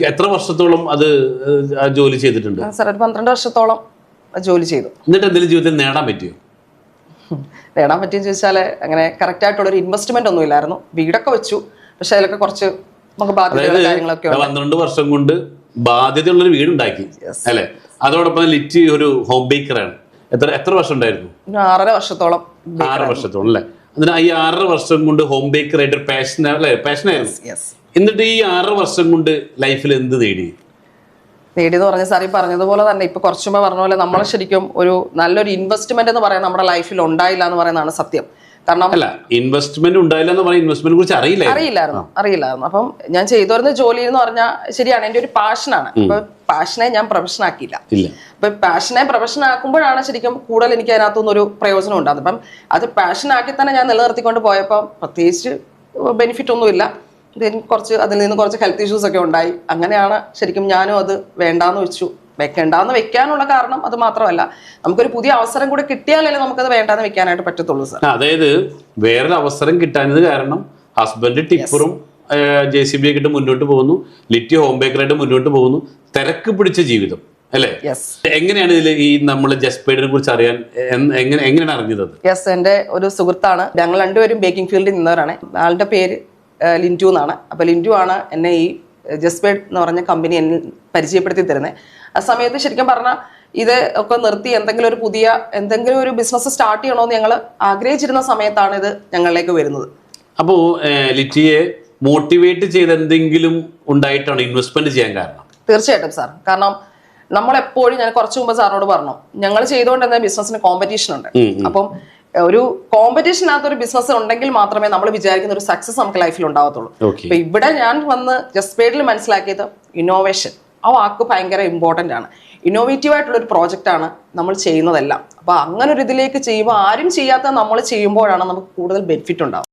എത്ര വർഷത്തോളം അത് ജോലി ചെയ്തിട്ടുണ്ട്? സാർ ഒരു 12 വർഷത്തോളം ജോലി ചെയ്തു. എന്നിട്ട് എന്തെങ്കിലും ജീവിതത്തിൽ നേടാൻ പറ്റിയോ? നേടാൻ പറ്റിയെന്ന് ചോദിച്ചാൽ അങ്ങനെ കറക്റ്റ് ആയിട്ടുള്ള ഒരു ഇൻവെസ്റ്റ്മെന്റ് ഒന്നും ഇല്ലായിരുന്നു. വീടൊക്കെ വെച്ചു, പക്ഷെ അതിലൊക്കെ കുറച്ച് നമുക്ക് ബാധ്യതകളും കാര്യങ്ങളൊക്കെ 12 വർഷം കൊണ്ട് ബാധ്യതയുള്ളൊരു വീടുണ്ടാക്കി അല്ലെ? അതോടൊപ്പം ലിറ്റി ഒരു ഹോം ബേക്കറാണ്. എത്ര വർഷം ഉണ്ടായിരുന്നു? 6.5 വർഷത്തോളം. 6 വർഷത്തോളം അല്ലെ? അതിന് ഈ 6 വർഷം കൊണ്ട് ഹോം ബേക്കറായിട്ട് ഒരു പാഷനായിരുന്നു. എന്നിട്ട് ഈ 6 വർഷം കൊണ്ട് ലൈഫിൽ എന്ത് നേടിയെന്ന് പറഞ്ഞ സാർ ഈ പറഞ്ഞതുപോലെ തന്നെ ഇപ്പൊ കുറച്ചു മുമ്പ് പറഞ്ഞ പോലെ നമ്മൾ ശരിക്കും ഒരു നല്ലൊരു ഇൻവെസ്റ്റ്മെന്റ് എന്ന് പറയാൻ നമ്മുടെ ലൈഫിൽ ഉണ്ടായില്ല എന്ന് പറയുന്നതാണ് സത്യം. കാരണം അല്ല, ഇൻവെസ്റ്റ്മെന്റ് ഉണ്ടായില്ല എന്ന് പറയുന്നത് ഇൻവെസ്റ്റ്മെന്റിനെ കുറിച്ച് അറിയില്ലായിരുന്നു. അപ്പം ഞാൻ ചെയ്തു വരുന്ന ജോലി എന്ന് പറഞ്ഞാൽ ശരിയാണ്, എൻ്റെ ഒരു പാഷനാണ്. അപ്പൊ പാഷനെ ഞാൻ പ്രൊഫഷൻ ആക്കിയില്ല. അപ്പൊ പാഷനെ പ്രൊഫഷൻ ആക്കുമ്പോഴാണ് ശരിക്കും കൂടുതൽ എനിക്ക് അതിനകത്തുനിന്ന് ഒരു പ്രയോജനം ഉണ്ടാകുന്നത്. അപ്പം അത് പാഷൻ ആക്കി തന്നെ ഞാൻ നിലനിർത്തിക്കൊണ്ട് പോയപ്പോൾ പ്രത്യേകിച്ച് ബെനിഫിറ്റ് ഒന്നുമില്ല. അതിൽ നിന്ന് കുറച്ച് ഹെൽത്ത് ഇഷ്യൂസ് ഒക്കെ ഉണ്ടായി. അങ്ങനെയാണ് ശരിക്കും ഞാനും അത് വേണ്ടാന്ന് വെച്ചു. വെക്കാനുള്ള കാരണം അത് മാത്രമല്ല, നമുക്കൊരു പുതിയ അവസരം കൂടെ കിട്ടിയാലല്ലേ നമുക്കത് വേണ്ടാന്ന് വെക്കാനായിട്ട് പറ്റത്തുള്ളൂ സാർ. അതായത് വേറൊരു അവസരം കിട്ടാനത് കാരണം ഹസ്ബൻഡ് ടിപ്പറും JCB ഒക്കെ ഇട്ട് മുന്നോട്ട് പോകുന്നു, ലിറ്റി ഹോം ബേക്കറായിട്ട് മുന്നോട്ട് പോകുന്നു. തിരക്ക് പിടിച്ച ജീവിതം അല്ലേ? എങ്ങനെയാണ് ഇതിൽ ഈ നമ്മൾ ജസ്പേഡിനെ കുറിച്ച് അറിയാൻ എങ്ങനെയാണ് അറിഞ്ഞത്? എന്റെ ഒരു സുഹൃത്താണ്. ഞങ്ങൾ രണ്ടുപേരും ബേക്കിംഗ് ഫീൽഡിൽ നിന്നവരാണ്. ആളുടെ പേര് ലിൻറ്റു എന്നാണ്. അപ്പോൾ ലിൻറ്റു ആണ് എന്നെ ഈ ജസ്പേഡ് എന്ന് പറഞ്ഞ കമ്പനി എന്നെ പരിചയപ്പെടുത്തി തരുന്നത്. ആ സമയത്ത് ശരിക്കും പറഞ്ഞാൽ ഇത് ഒക്കെ നിർത്തി എന്തെങ്കിലും ഒരു ബിസിനസ് സ്റ്റാർട്ട് ചെയ്യണമെന്ന് ഞങ്ങൾ ആഗ്രഹിച്ചിരുന്ന സമയത്താണ് ഇത് ഞങ്ങളിലേക്ക് വരുന്നത്. അപ്പോൾ ലിറ്റിയെ മോട്ടിവേറ്റ് ചെയ്ത് എന്തെങ്കിലും ഉണ്ടായിട്ടാണ് ഇൻവെസ്റ്റ്മെന്റ് ചെയ്യാൻ കാരണം? തീർച്ചയായിട്ടും സാർ. കാരണം നമ്മളെപ്പോഴും, ഞാൻ കുറച്ചു മുമ്പ് സാറിനോട് പറഞ്ഞു, ഞങ്ങൾ ചെയ്തുകൊണ്ടിരുന്ന ബിസിനസ്സിന് കോമ്പറ്റീഷൻ ഉണ്ട്. അപ്പം ഒരു കോമ്പറ്റീഷനകത്ത് ഒരു ബിസിനസ് ഉണ്ടെങ്കിൽ മാത്രമേ നമ്മൾ വിചാരിക്കുന്ന ഒരു സക്സസ് നമുക്ക് ലൈഫിൽ ഉണ്ടാവത്തുള്ളൂ. അപ്പൊ ഇവിടെ ഞാൻ വന്ന് ജസ്പേഡിൽ മനസ്സിലാക്കിയത് ഇന്നോവേഷൻ. ആ വാക്ക് ഭയങ്കര ഇമ്പോർട്ടൻ്റ് ആണ്. ഇന്നോവേറ്റീവ് ആയിട്ടുള്ള ഒരു പ്രോജക്റ്റ് ആണ് നമ്മൾ ചെയ്യുന്നതെല്ലാം. അപ്പൊ അങ്ങനെ ഒരു ഇതിലേക്ക് ചെയ്യുമ്പോൾ ആരും ചെയ്യാത്ത നമ്മൾ ചെയ്യുമ്പോഴാണ് നമുക്ക് കൂടുതൽ ബെനിഫിറ്റ് ഉണ്ടാവും.